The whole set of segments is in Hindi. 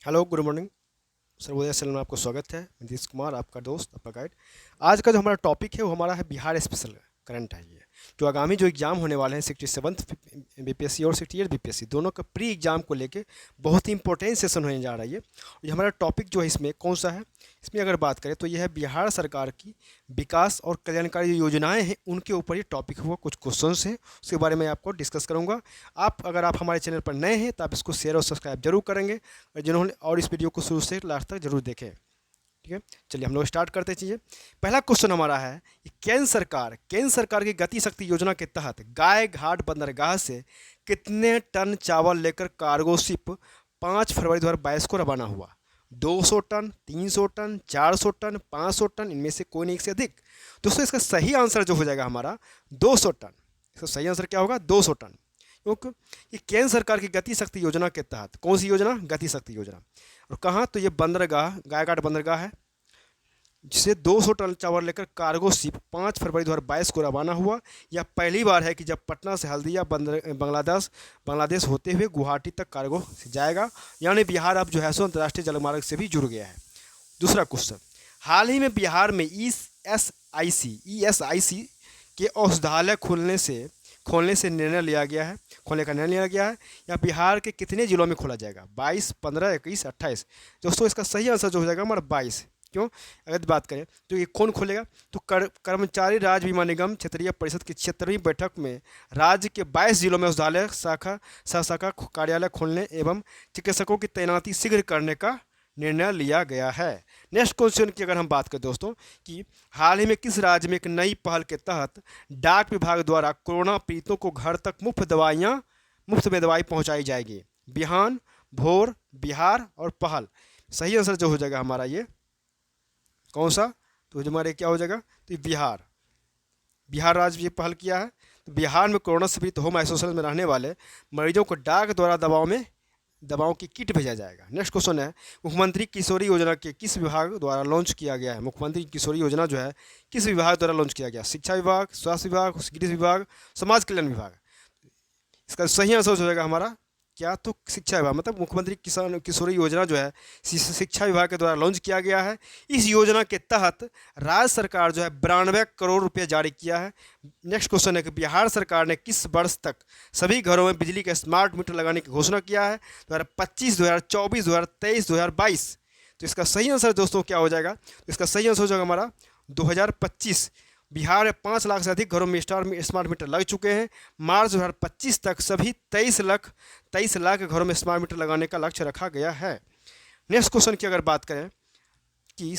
Hello, good morning. Sarvodaya channel में आपको स्वागत है। नीतीश कुमार, आपका दोस्त, आपका गाइड। आज का जो हमारा टॉपिक है वो हमारा है बिहार स्पेशल करंट है। ये जो आगामी जो एग्ज़ाम होने वाले हैं 67th बीपीएससी और 68th बीपीएससी दोनों का प्री एग्ज़ाम को लेके बहुत ही इंपॉर्टेंट सेशन होने जा रहा है। ये हमारा टॉपिक जो है इसमें कौन सा है, इसमें अगर बात करें तो यह है बिहार सरकार की विकास और कल्याणकारी जो योजनाएं हैं उनके ऊपर ये टॉपिक हुआ। कुछ क्वेश्चंस हैं, उसके बारे में आपको डिस्कस करूंगा। अगर आप हमारे चैनल पर नए हैं तो आप इसको शेयर और सब्सक्राइब जरूर करेंगे, और इस वीडियो को शुरू से लास्ट तक जरूर देखें। ठीक है, चलिए हम लोग स्टार्ट करते चीज़ें। पहला क्वेश्चन हमारा है कि केंद्र सरकार की गति शक्ति योजना के तहत गाय घाट बंदरगाह से कितने टन चावल लेकर कार्गो शिप 5 फरवरी 2022 को रवाना हुआ? 200 टन, 300 टन, 400 टन, 500 टन, इनमें से कोई नहीं एक से अधिक। दोस्तों इसका सही आंसर जो हो जाएगा हमारा 200 टन। इसका सही आंसर क्या होगा? 200 टन। क्योंकि ये केंद्र सरकार की गति शक्ति योजना के तहत, कौन सी योजना? गति शक्ति योजना। और कहाँ? तो ये बंदरगाह, गायघाट बंदरगाह है, जिसे 200 टन चावल लेकर कार्गो शिप 5 फरवरी 2022 को रवाना हुआ। यह पहली बार है कि जब पटना से हल्दिया बांग्लादेश होते हुए गुवाहाटी तक कार्गो जाएगा। यानी बिहार अब जो है सो अंतर्राष्ट्रीय जलमार्ग से भी जुड़ गया है। दूसरा क्वेश्चन, हाल ही में बिहार में ईएसआईसी के औषधालय खोलने का निर्णय लिया गया है। या बिहार के कितने जिलों में खोला जाएगा? 22, 15, 21, 28। दोस्तों इसका सही आंसर जो हो जाएगा हमारा 22। क्यों? अगर बात करें तो ये कौन खोलेगा? तो कर्मचारी राज्य बीमा निगम क्षेत्रीय परिषद की 76वीं बैठक में राज्य के 22 जिलों में औषधालय सह शाखा कार्यालय खोलने एवं चिकित्सकों की तैनाती शीघ्र करने का निर्णय लिया गया है। नेक्स्ट क्वेश्चन की अगर हम बात करें दोस्तों कि हाल ही में किस राज्य में एक नई पहल के तहत डाक विभाग द्वारा कोरोना पीड़ितों को घर तक मुफ्त में दवाई पहुंचाई जाएगी? बिहान, भोर, बिहार और पहल। सही आंसर जो हो जाएगा हमारा ये कौन सा? तो हमारे क्या हो जाएगा? तो बिहार राज्य ये पहल किया है। तो बिहार में कोरोना से पीड़ित होम आइसोलेशन में रहने वाले मरीजों को डाक द्वारा दवाओं की किट भेजा जाएगा। नेक्स्ट क्वेश्चन है, मुख्यमंत्री किशोरी योजना के किस विभाग द्वारा लॉन्च किया गया है? मुख्यमंत्री किशोरी योजना जो है किस विभाग द्वारा लॉन्च किया गया? शिक्षा विभाग, स्वास्थ्य विभाग, गृह विभाग, समाज कल्याण विभाग। इसका सही आंसर हो जाएगा हमारा क्या? तो शिक्षा विभाग। मतलब मुख्यमंत्री किसान किशोरी योजना जो है शिक्षा विभाग के द्वारा लॉन्च किया गया है। इस योजना के तहत राज्य सरकार जो है 92 करोड़ रुपए जारी किया है। नेक्स्ट क्वेश्चन है कि बिहार सरकार ने किस वर्ष तक सभी घरों में बिजली के स्मार्ट मीटर लगाने की घोषणा किया है? 2025, 2024, 2023, 2022। तो इसका सही आंसर दोस्तों क्या हो जाएगा? तो इसका सही आंसर हो जाएगा हमारा 2025। बिहार में 5 लाख से अधिक घरों में स्मार्ट मीटर लग चुके हैं। मार्च 2025 तक सभी 23 लाख घरों में स्मार्ट मीटर लगाने का लक्ष्य रखा गया है। नेक्स्ट क्वेश्चन की अगर बात करें कि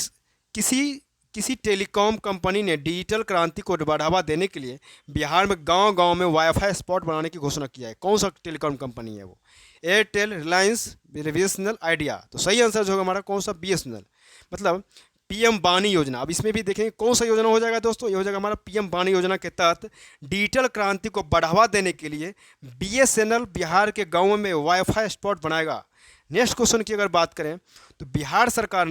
किसी किसी टेलीकॉम कंपनी ने डिजिटल क्रांति को बढ़ावा देने के लिए बिहार में गांव-गांव में वाईफाई स्पॉट बनाने की घोषणा किया है। कौन सा टेलीकॉम कंपनी है वो? Airtel, Reliance, BSNL, idea. तो सही आंसर जो होगा हमारा कौन सा? बीएसएनएल। मतलब पीएम वाणी योजना। अब इसमें भी देखेंगे कौन सा योजना हो जाएगा दोस्तों? ये हो जाएगा हमारा पीएम वाणी योजना के तहत डिजिटल क्रांति को बढ़ावा देने के लिए बीएसएनएल बिहार के गांवों में वाईफाई स्पॉट बनाएगा। नेक्स्ट क्वेश्चन की अगर बात करें तो बिहार सरकार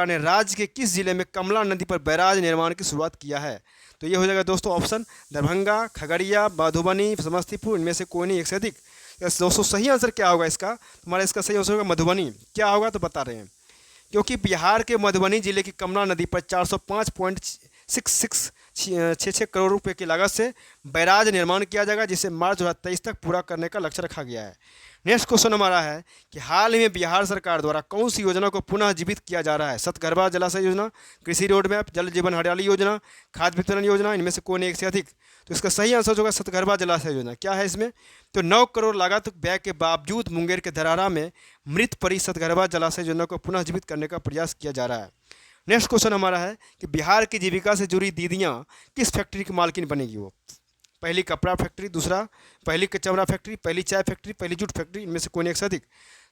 ने राज्य के किस जिले में कमला नदी पर बैराज निर्माण की शुरुआत किया है? तो ये हो जाएगा दोस्तों ऑप्शन दरभंगा, खगड़िया, मधुबनी, समस्तीपुर, इनमें से कोई नहीं एक से अधिक। दोस्तों सही आंसर क्या होगा इसका? हमारा इसका सही आंसर होगा मधुबनी। क्या होगा तो बता रहे हैं, क्योंकि बिहार के मधुबनी जिले की कमला नदी पर 405.66 करोड़ रुपए की लागत से बैराज निर्माण किया जाएगा, जिसे मार्च 2023 तक पूरा करने का लक्ष्य रखा गया है। नेक्स्ट क्वेश्चन हमारा है कि हाल ही में बिहार सरकार द्वारा कौन सी योजना को पुनः जीवित किया जा रहा है? सतगर्भा जलाशय योजना, कृषि रोड मैप, जल जीवन हरियाली योजना, खाद्य वितरण योजना, इनमें से कोई एक से अधिक। तो इसका सही आंसर होगा सतगर्भा जलाशय योजना। क्या है इसमें? तो 9 करोड़ लागत व्यय के बावजूद मुंगेर के धरारा में मृत पड़ी सतगर्भा जलाशय योजना को पुनः जीवित करने का प्रयास किया जा रहा है। नेक्स्ट क्वेश्चन हमारा है कि बिहार की जीविका से जुड़ी दीदियां किस फैक्ट्री की मालकिन बनेगी? वो पहली कपड़ा फैक्ट्री, दूसरा पहली चमड़ा फैक्ट्री, पहली चाय फैक्ट्री, पहली जूट फैक्ट्री, इनमें से कोई एक से अधिक।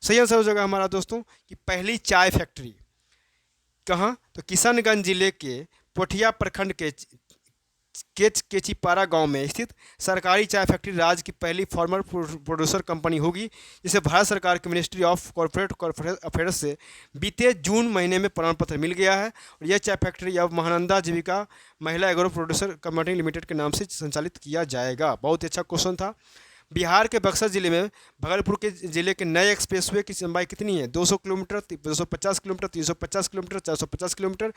सही आंसर हो जाएगा हमारा दोस्तों कि पहली चाय फैक्ट्री। कहाँ? तो किशनगंज जिले के पोठिया प्रखंड के केचीपारा गांव में स्थित सरकारी चाय फैक्ट्री राज्य की पहली फार्मर प्रोड्यूसर कंपनी होगी, जिसे भारत सरकार की मिनिस्ट्री ऑफ कॉर्पोरेट अफेयर्स से बीते जून महीने में प्रमाण पत्र मिल गया है। और यह चाय फैक्ट्री अब महानंदा जीविका महिला एग्रो प्रोड्यूसर कंपनी लिमिटेड के नाम से संचालित किया जाएगा। बहुत अच्छा क्वेश्चन था। बिहार के बक्सर जिले में भागलपुर के जिले के नए एक्सप्रेसवे की लंबाई कितनी है? 200 किलोमीटर, 250 किलोमीटर, 350 किलोमीटर, 450 किलोमीटर,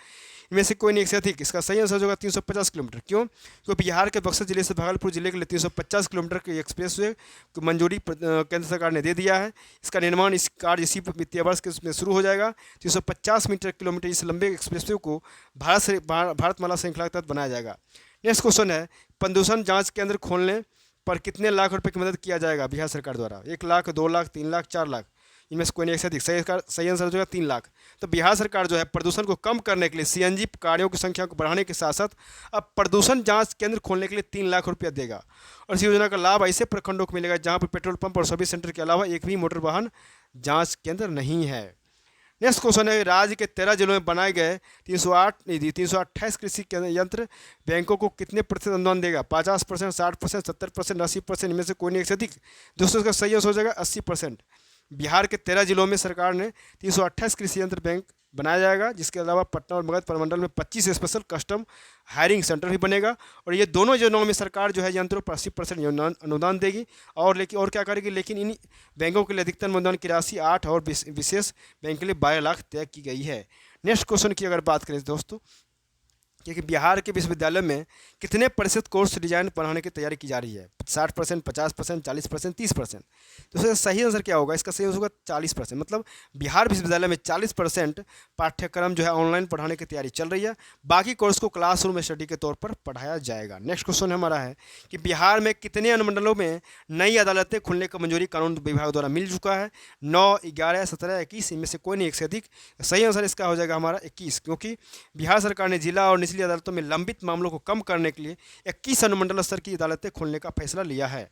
इनमें से कोई नहीं एक से अधिक। इसका सही आंसर होगा 350 किलोमीटर। क्यों? क्योंकि बिहार के बक्सर जिले से भागलपुर जिले के लिए 350 किलोमीटर के एक्सप्रेसवे को मंजूरी केंद्र सरकार ने दे दिया है। इसका निर्माण इस कार्य इसी वित्तीय वर्ष के उसमें शुरू हो जाएगा। 350 मीटर किलोमीटर इस लंबे एक्सप्रेसवे को भारतमाला श्रृंखला के तहत बनाया जाएगा। नेक्स्ट क्वेश्चन है, प्रदूषण जांच केंद्र खोलने पर कितने लाख रुपए की मदद किया जाएगा बिहार सरकार द्वारा? 1 लाख, 2 लाख, 3 लाख, 4 लाख, इनमें से कोई नहीं एक से अधिक। सही आंसर हो जाएगा 3 लाख। तो बिहार सरकार जो है प्रदूषण को कम करने के लिए सीएनजी गाड़ियों की संख्या को बढ़ाने के साथ साथ अब प्रदूषण जांच केंद्र खोलने के लिए 3 लाख रुपया देगा। और इस योजना का लाभ ऐसे प्रखंडों को मिलेगा जहां पर पेट्रोल पंप और सर्विस सेंटर के अलावा एक भी मोटर वाहन जांच केंद्र नहीं है। नेक्स्ट क्वेश्चन है, राज्य के 13 जिलों में बनाए गए 328 कृषि यंत्र बैंकों को कितने प्रतिशत अनुदान देगा? 50%, 60%, 70%, 80%, इनमें से कोई नहीं एक से अधिक। दोस्तों इसका सही आंसर हो जाएगा 80%। बिहार के 13 जिलों में सरकार ने 328 कृषि यंत्र बैंक बनाया जाएगा, जिसके अलावा पटना और मगध प्रमंडल में 25 स्पेशल कस्टम हायरिंग सेंटर भी बनेगा। और ये दोनों योजनाओं में सरकार जो है यंत्रों पर 80% अनुदान देगी। और क्या करेगी, लेकिन इन बैंकों के लिए अधिकतम अनुदान की राशि 8 और विशेष बैंक के लिए 12 लाख तय की गई है। नेक्स्ट क्वेश्चन की अगर बात करें दोस्तों, क्योंकि बिहार के विश्वविद्यालय में कितने प्रतिशत कोर्स डिजाइन पढ़ाने की तैयारी की जा रही है? 60%, 50%, 40%, 30%। तो इसका सही आंसर क्या होगा? इसका सही आंसर होगा 40%। मतलब बिहार विश्वविद्यालय में 40% पाठ्यक्रम जो है ऑनलाइन पढ़ाने की तैयारी चल रही है। बाकी कोर्स को क्लासरूम स्टडी के तौर पर पढ़ाया जाएगा। नेक्स्ट क्वेश्चन हमारा है कि बिहार में कितने अनुमंडलों में नई अदालतें खुलने की मंजूरी कानून विभाग द्वारा मिल चुका है? 9, 11, 17, 21, इनमें से कोई नहीं एक से अधिक। सही आंसर इसका हो जाएगा हमारा 21, क्योंकि बिहार सरकार ने जिला और निचली अदालतों में लंबित मामलों को कम करने के लिए 21 अनुमंडल स्तर की अदालतें खोलने का फैसला लिया है।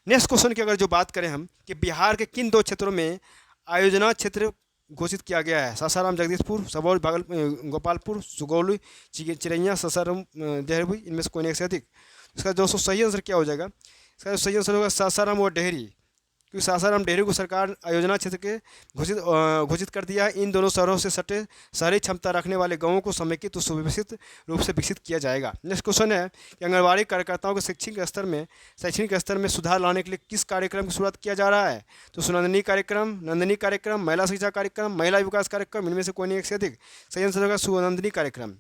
नेक्स्ट क्वेश्चन की अगर जो बात करें हम कि बिहार के किन 2 क्षेत्रों में आयोजना क्षेत्र घोषित किया गया है? सासाराम जगदीशपुर, सबौर गोपालपुर, सुगौली चिरैया, सासाराम देहरी, इनमें से कोई नहीं एक से अधिक। इसका दोस्तों सही आंसर क्या हो जाएगा? इसका सही आंसर होगा सासाराम और डेहरी, क्योंकि सासाराम डेहरी को सरकार आयोजना क्षेत्र के घोषित कर दिया है। इन दोनों शहरों से सटे शहरी क्षमता रखने वाले गांवों को समेकित तो सुव्यवस्थित रूप से विकसित किया जाएगा। नेक्स्ट क्वेश्चन है कि आंगनबाड़ी कार्यकर्ताओं के शैक्षणिक स्तर में सुधार लाने के लिए किस कार्यक्रम की शुरुआत किया जा रहा है? तो सुनंदनी कार्यक्रम, महिला शिक्षा कार्यक्रम, महिला विकास कार्यक्रम, इनमें से कोई नहीं एक से अधिक। सही आंसर होगा सुनंदनी कार्यक्रम।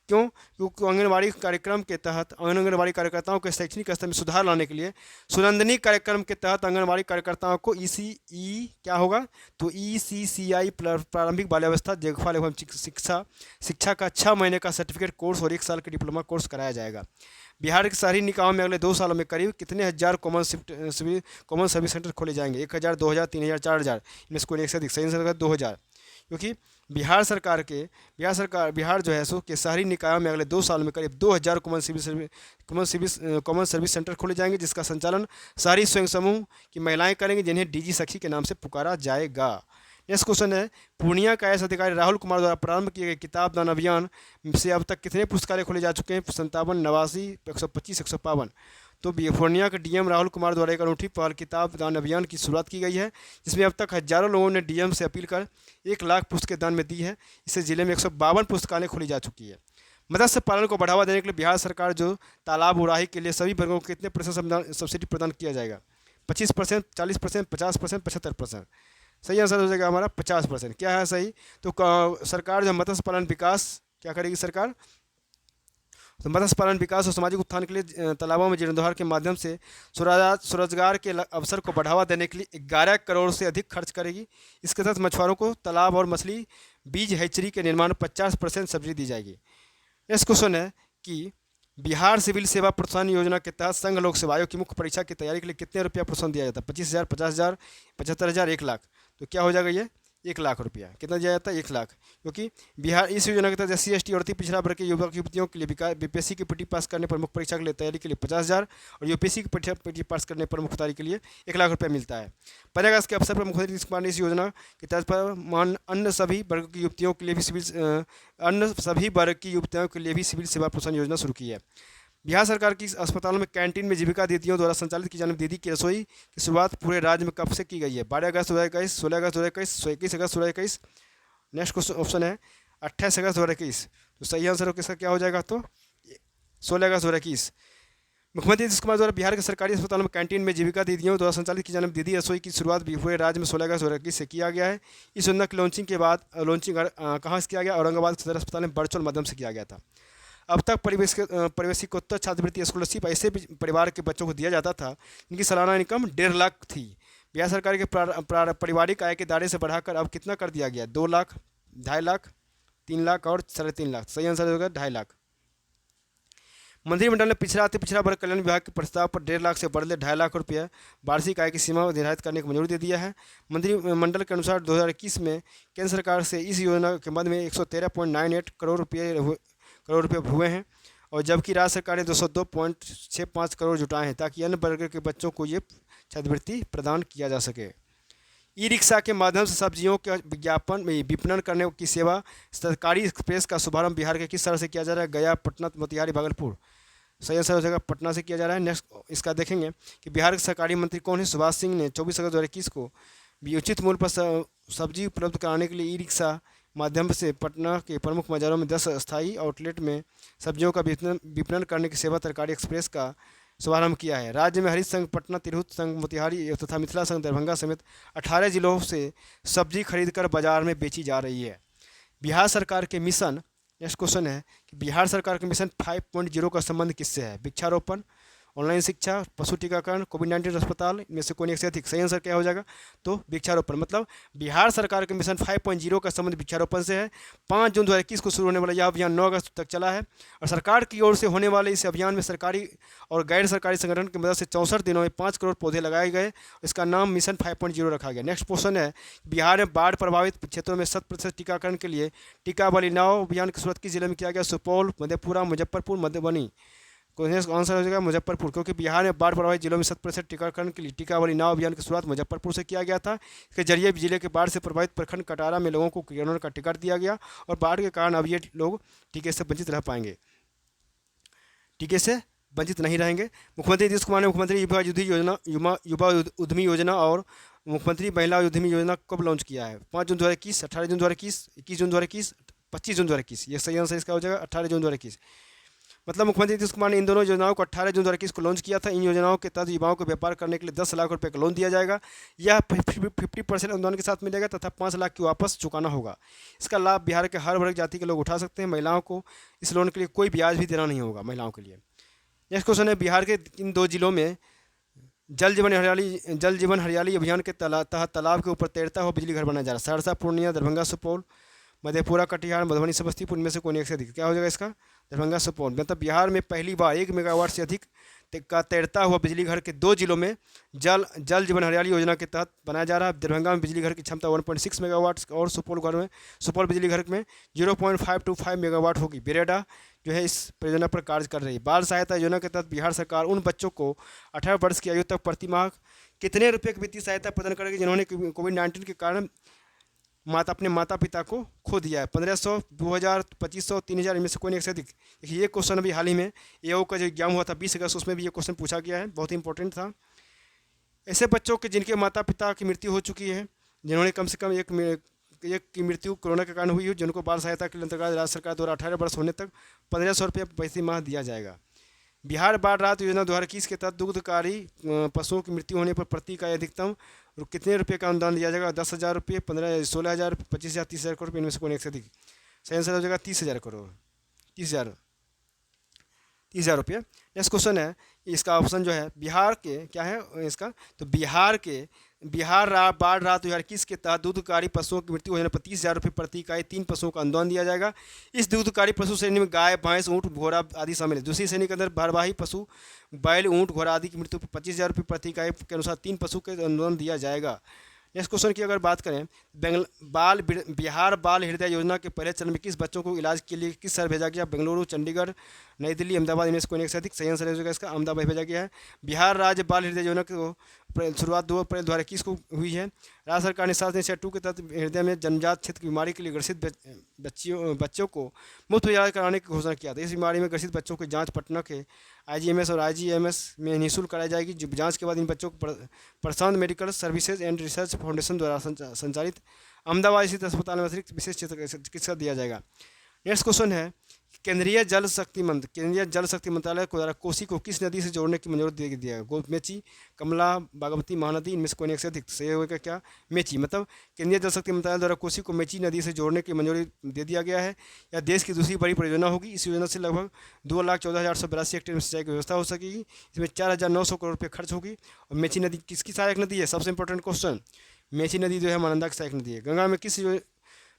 क्यों? क्योंकि आंगनबाड़ी कार्यक्रम के तहत आंगनबाड़ी कार्यकर्ताओं के शैक्षणिक स्तर में सुधार लाने के लिए सुनंदनी कार्यक्रम के तहत आंगनबाड़ी कार्यकर्ताओं को क्या होगा? तो ECCI प्रारंभिक बाल्यावस्था देखभाल एवं शिक्षा का 6 महीने का सर्टिफिकेट कोर्स और 1 साल के डिप्लोमा कोर्स कराया जाएगा। बिहार के शहरी निकायों में अगले 2 सालों में करीब कितने हजार कॉमन सर्विस सेंटर खोले जाएंगे? 1000, 2000, 3000, 4000, इनमें से कोई एक से अधिक। सही आंसर होगा 2000, क्योंकि बिहार जो है सो के शहरी निकायों में अगले 2 साल में करीब 2000 कॉमन सर्विस सेंटर खोले जाएंगे, जिसका संचालन शहरी स्वयं समूह की महिलाएं करेंगी, जिन्हें DG सखी के नाम से पुकारा जाएगा। नेक्स्ट क्वेश्चन है, पूर्णिया का IAS अधिकारी राहुल कुमार द्वारा प्रारंभ किए गए किताब दान अभियान से अब तक कितने पुस्तकालय खोले जा चुके हैं? 57, 89, 125, 152। तो पूर्णिया के DM राहुल कुमार द्वारा एक अनूठी पहल किताब दान अभियान की शुरुआत की गई है, जिसमें अब तक हजारों लोगों ने DM से अपील कर 1 लाख पुस्तकें दान में दी है। इससे जिले में 152 पुस्तकालय खोली जा चुकी है। मत्स्य पालन को बढ़ावा देने के लिए बिहार सरकार जो तालाब उड़ाही के लिए सभी वर्गों को कितने प्रतिशत सब्सिडी प्रदान किया जाएगा? 25%, 40%, 50%, 75%। सही आंसर हो जाएगा हमारा 50%। क्या है सही? तो सरकार जो मत्स्य पालन विकास क्या करेगी सरकार? तो मत्स्य पालन विकास और सामाजिक उत्थान के लिए तालाबों में जीर्णोद्धार के माध्यम से स्वरोजगार के अवसर को बढ़ावा देने के लिए 11 करोड़ से अधिक खर्च करेगी। इसके तहत मछुआरों को तालाब और मछली बीज हैचरी के निर्माण 50% सब्सिडी दी जाएगी। नेक्स्ट क्वेश्चन है कि बिहार सिविल सेवा प्रोत्साहन योजना के तहत संघ लोक सेवा आयोग की मुख्य परीक्षा की तैयारी के लिए कितने रुपया प्रोत्साहन दिया जाता है? 25,000, 50,000, 75,000, 1 लाख। तो क्या हो जाएगा ये? 1 लाख रुपया। कितना दिया जाता है? 1 लाख। क्योंकि बिहार इस योजना के तहत SC, ST और अति पिछड़ा वर्ग के युवक युवतियों के लिए BPSC की पीटी पास करने पर मुख्य परीक्षा के लिए तैयारी के लिए 50,000 और UPSC की पीटी पास करने पर मुख्य तैयारी के लिए 1 लाख रुपया मिलता है। 15 अगस्त के अवसर पर मुख्यमंत्री नीतीश कुमार ने इस योजना के तहत पर अन्य सभी वर्ग की युवतियों के लिए भी सिविल सेवा प्रोत्साहन योजना शुरू की है। बिहार सरकार की अस्पतालों में कैंटीन में जीविका दीदियों द्वारा संचालित की जाने वाली दीदी की रसोई की शुरुआत पूरे राज्य में कब से की गई है? 12 अगस्त 2021, 16 अगस्त 2021, 21 अगस्त 2021। नेक्स्ट क्वेश्चन ऑप्शन है 28 अगस्त 2021। तो सही आंसर इसका क्या हो जाएगा? तो 16 अगस्त 2021। मुख्यमंत्री नीतीश कुमार द्वारा बिहार के सरकारी अस्पतालों में कैंटीन में जीविका दीदियों द्वारा संचालित की जाने वाली दीदी रसोई की शुरुआत भी हुए राज्य में 16 अगस्त 2021 से किया गया है। इस योजना की लॉन्चिंग के बाद कहाँ से किया गया? औरंगाबाद सदर अस्पताल में वर्चुअल माध्यम से किया गया था। अब तक परिवेशिकोत्तर छात्रवृत्ति स्कॉलरशिप ऐसे परिवार के बच्चों को दिया जाता था जिनकी सालाना इनकम 1.5 लाख थी। बिहार सरकार के पारिवारिक आय के दायरे से बढ़ाकर अब कितना कर दिया गया? 2 लाख, 2.5 लाख, 3 लाख और 3.5 लाख। सही आंसर होगा 2.5 लाख। मंत्रिमंडल ने पिछड़ा अति पिछड़ा वर्ग कल्याण विभाग के प्रस्ताव पर 1.5 लाख से बढ़ले 2.5 लाख रुपये वार्षिक आय की सीमा निर्धारित करने की मंजूरी दे दिया है। मंत्रिमंडल के अनुसार 2021 में केंद्र सरकार से इस योजना के मद में 113.98 करोड़ रुपये हुए हैं और जबकि राज्य सरकार ने 202.65 करोड़ जुटाए हैं ताकि अन्य वर्ग के बच्चों को ये छात्रवृत्ति प्रदान किया जा सके। ई रिक्शा के माध्यम से सब्जियों का विपणन करने की सेवा सरकारी एक्सप्रेस का शुभारंभ बिहार के किस शहर से किया जा रहा है? गया, पटना, मोतिहारी, भागलपुर। सही आंसर हो जाएगा पटना से किया जा रहा है। नेक्स्ट इसका देखेंगे कि बिहार के सरकारी मंत्री कौन है? सुभाष सिंह ने 24 अगस्त 2021 को भी उचित मूल्य पर सब्जी उपलब्ध कराने के लिए ई रिक्शा माध्यम से पटना के प्रमुख बाजारों में 10 अस्थायी आउटलेट में सब्जियों का विपणन करने की सेवा सरकारी एक्सप्रेस का शुभारंभ किया है। राज्य में हरित संघ पटना, तिरहुत संघ मोतिहारी तथा मिथिला संघ दरभंगा समेत 18 जिलों से सब्जी खरीदकर बाजार में बेची जा रही है। बिहार सरकार के मिशन, नेक्स्ट क्वेश्चन है कि बिहार सरकार के मिशन 5.0 का संबंध किससे है? वृक्षारोपण, ऑनलाइन शिक्षा, पशु टीकाकरण, कोविड-19 अस्पताल, इनमें से कोई एक से अधिक। सही आंसर क्या हो जाएगा? तो वृक्षारोपण। मतलब बिहार सरकार के मिशन 5.0 का संबंध वृक्षारोपण से है। 5 जून 2021 को शुरू होने वाला यह अभियान 9 अगस्त तक चला है और सरकार की ओर से होने वाले इस अभियान में सरकारी और गैर सरकारी संगठन की मदद से 64 दिनों में 5 करोड़ पौधे लगाए गए। इसका नाम मिशन 5.0 रखा गया। नेक्स्ट क्वेश्चन है बिहार में बाढ़ प्रभावित क्षेत्रों में 100% टीकाकरण के लिए टीका वाली नाव अभियान की शुरुआत किस जिले में किया गया? सुपौल, मधेपुरा, मुजफ्फरपुर, मधुबनी। आंसर हो जाएगा मुजफ्फरपुर, क्योंकि बिहार में बाढ़ प्रभावित जिलों में 100% टीकाकरण के लिए टीका वाली नाव अभियान की शुरुआत मुजफ्फरपुर से किया गया था। इसके जरिए जिले के बाढ़ से प्रभावित प्रखंड कटारा में लोगों को कोरोना का टिकट दिया गया और बाढ़ के कारण अब ये लोग टीके से वंचित रह पाएंगे, टीके से वंचित नहीं रहेंगे। मुख्यमंत्री नीतीश कुमार ने मुख्यमंत्री युवा उद्यमी योजना और मुख्यमंत्री महिला उद्यमी योजना कब लॉन्च किया है? 5 जून 2021, 18 जून 2021, 21 जून 2021, 25 जून 2021। ये सही आंसर इसका हो जाएगा 18 जून 2021। मतलब मुख्यमंत्री नीतीश कुमार ने इन दोनों योजनाओं को 18 जून 2021 को लॉन्च किया था। इन योजनाओं के तहत युवाओं को व्यापार करने के लिए 10 लाख रुपए का लोन दिया जाएगा। यह 50% अनुदान के साथ मिलेगा तथा 5 लाख की वापस चुकाना होगा। इसका लाभ बिहार के हर वर्ग जाति के लोग उठा सकते हैं। महिलाओं को इस लोन के लिए कोई ब्याज भी देना नहीं होगा महिलाओं के लिए। नेक्स्ट क्वेश्चन है बिहार के इन 2 जिलों में जल जीवन हरियाली अभियान के तहत तालाब के ऊपर तैरता हुआ बिजली घर बनाया जा रहा है। सहरसा, पूर्णिया, दरभंगा, सुपौल, मधेपुरा, कटिहार, मधुबनी, समस्तीपुर, इनमें से कोई एक से अधिक। क्या हो जाएगा इसका? दरभंगा, सुपौल। मतलब बिहार में पहली बार 1 मेगावाट से अधिक का तैरता हुआ बिजली घर के 2 जिलों में जल जीवन हरियाली योजना के तहत बनाया जा रहा है। दरभंगा में बिजली घर की क्षमता 1.6 मेगावाट और सुपौल बिजली घर में 0.525 मेगावाट होगी। बेरेडा जो है इस परियोजना पर कार्य कर रही है। बाल सहायता योजना के तहत बिहार सरकार उन बच्चों को 18 वर्ष की आयु तक प्रति माह कितने रुपये की वित्तीय सहायता प्रदान करेगी जिन्होंने कोविड-19 के कारण अपने माता पिता को खो दिया है? 1500, 2000, 2500, 3000, इनमें से कोई एक से अधिक। देखिए ये क्वेश्चन अभी हाल ही में एओ का जो एग्जाम हुआ था 20 अगस्त, उसमें भी ये क्वेश्चन पूछा गया है, बहुत ही इंपॉर्टेंट था। ऐसे बच्चों के जिनके माता पिता की मृत्यु हो चुकी है, जिन्होंने कम से कम एक की मृत्यु कोरोना के कारण हुई हो, जिनको बाल सहायता के अंतर्गत राज्य सरकार द्वारा 18 वर्ष होने तक 1500 रुपये प्रति माह दिया जाएगा। बिहार बाढ़ राहत योजना 2021 के तहत दुग्धकारी पशुओं की मृत्यु होने पर प्रति इकाई अधिकतम कितने रुपये का अनुदान दिया जाएगा? 10,000 रुपये, 15, 16,000, 25,000, 30,000 करोड़, इनमें से कोई एक से अधिक। सही आंसर हो जाएगा 30,000 करोड़, 30,000 रुपये। नेक्स्ट क्वेश्चन है इसका ऑप्शन जो है बिहार के क्या है इसका? तो बिहार बाढ़ राहत 2021 के तहत दूधकारी पशुओं की मृत्यु होने पर 30,000 रुपये प्रति इकाई 3 पशुओं का अनुदान दिया जाएगा। इस दूधकारी पशु श्रेणी में गाय, भैंस, ऊँट, घोड़ा आदि शामिल है। दूसरी श्रेणी के अंदर भारवाही पशु बैल, ऊँट, घोड़ा आदि की मृत्यु पर 25,000 रुपये प्रति इकाई के अनुसार 3 पशु के अनुदान दिया जाएगा। नेक्स्ट क्वेश्चन की अगर बात करें, बिहार बाल हृदय योजना के पहले चरण में किस बच्चों को इलाज के लिए किस शहर भेजा गया? बेंगलुरु, चंडीगढ़, नई दिल्ली, अहमदाबाद, इनमें से कोई एक से अधिक। सही आंसर होगा इसका अहमदाबाद भेजा गया है। बिहार राज्य बाल हृदय योजना को शुरुआत 2 अप्रैल 2021 को हुई है। राज्य सरकार ने 7.2 के तहत हृदय में जन्मजात क्षेत्र की बीमारी के लिए ग्रसित बच्चों को मुफ्त इलाज कराने की घोषणा किया था। इस बीमारी में ग्रसित बच्चों की जांच पटना के IGMS और IGMS में निःशुल्क कराई जाएगी। जो जांच के बाद इन बच्चों को Prashant medical services and research foundation द्वारा संचालित अहमदाबाद स्थित अस्पताल में अतिरिक्त विशेष चिकित्सा दिया जाएगा। नेक्स्ट क्वेश्चन है केंद्रीय जल शक्ति मंत्रालय को द्वारा कोसी को किस नदी से जोड़ने की मंजूरी दे दिया है? मेची, कमला, बागमती, महानदी, इनमें से कोई एक से अधिक। सही होगा क्या? मेची। मतलब केंद्रीय जल शक्ति मंत्रालय द्वारा कोसी को मेची नदी से जोड़ने की मंजूरी दे दिया गया है। या देश की दूसरी बड़ी परियोजना होगी। इस योजना से लगभग 2,14,882 हेक्टेयर सिंचाई की व्यवस्था हो सकेगी। इसमें 4,900 करोड़ रुपये खर्च होगी। और मेची नदी किसकी सहायक नदी है? सबसे इंपॉर्टेंट क्वेश्चन। मेची नदी जो है महानंदा की सहायक नदी है। गंगा में किस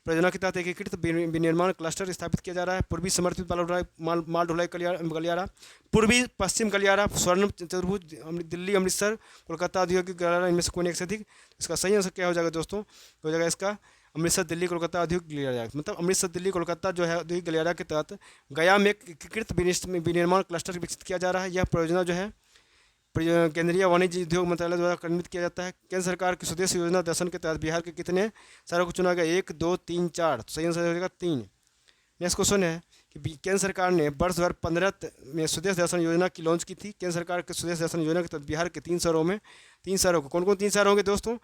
परियोजना के तहत एकीकृत विनिर्माण क्लस्टर स्थापित किया जा रहा है? पूर्वी समर्पित माल ढुलाई गलियारा, पूर्वी पश्चिम गलियारा, स्वर्ण चतुर्भुज, दिल्ली, अमृतसर, कोलकाता औद्योगिक गलियारा, इनमें से कोई एक से अधिक। इसका सही आंसर क्या हो जाएगा दोस्तों? हो जाएगा इसका अमृतसर, दिल्ली, कोलकाता औद्योगिक गलियारा। मतलब अमृतसर, दिल्ली, कोलकाता जो है औद्योगिक गलियारा के तहत गया में एकीकृत विनिर्माण क्लस्टर विकसित किया जा रहा है। यह परियोजना जो है केंद्रीय वाणिज्य उद्योग मंत्रालय द्वारा कार्यान्वित किया जाता है। केंद्र सरकार की स्वदेश योजना दर्शन के तहत बिहार के कितने शहरों को चुना गया? 1, 2, 3, 4। सही आंसर हो जाएगा 3। नेक्स्ट क्वेश्चन है कि केंद्र सरकार ने वर्ष 2015 में स्वदेश दर्शन योजना की लॉन्च की थी। केंद्र सरकार के स्वदेश दर्शन योजना के तहत बिहार के 3 शहरों को कौन कौन 3 शहर होंगे दोस्तों?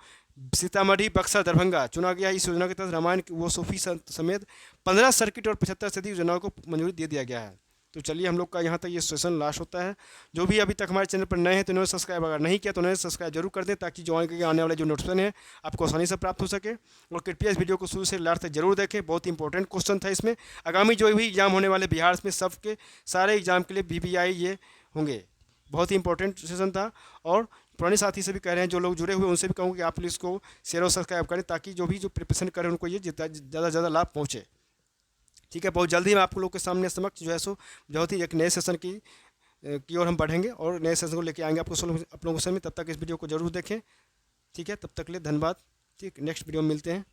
सीतामढ़ी, बक्सर, दरभंगा चुना गया। इस योजना के तहत रामायण वो सूफी समेत 15 सर्किट और 75 से अधिक योजनाओं को मंजूरी दे दिया गया है। तो चलिए हम लोग का यहाँ तक ये सेशन लास्ट होता है। जो भी अभी तक हमारे चैनल पर नए हैं तो उन्होंने सब्सक्राइब अगर नहीं किया तो उन्हें सब्सक्राइब जरूर कर दें, ताकि जो आने वाले जो नोटिफिकेशन है आपको आसानी से प्राप्त हो सके। और कृपया इस वीडियो को शुरू से लास्ट तक जरूर देखें, बहुत इंपॉर्टेंट क्वेश्चन था इसमें। आगामी जो भी एग्जाम होने वाले बिहार में सबके सारे एग्जाम के लिए VVI ये होंगे। बहुत ही इंपॉर्टेंट सेशन था। और पुराने साथी से भी कह रहे हैं, जो लोग जुड़े हुए उनसे भी कहूँगा कि आप प्लीज़ इसको शेयर और सब्सक्राइब करें, ताकि जो भी प्रिपरेशन करें उनको ये ज़्यादा से ज़्यादा लाभ पहुँचे। ठीक है, बहुत जल्दी मैं आप लोग के सामने समक्ष जो है सो बहुत ही एक नए सेशन की ओर हम बढ़ेंगे और नए सेशन को लेके आएंगे आप लोगों के सामने। तब तक इस वीडियो को जरूर देखें। ठीक है, तब तक के लिए धन्यवाद। ठीक, नेक्स्ट वीडियो में मिलते हैं।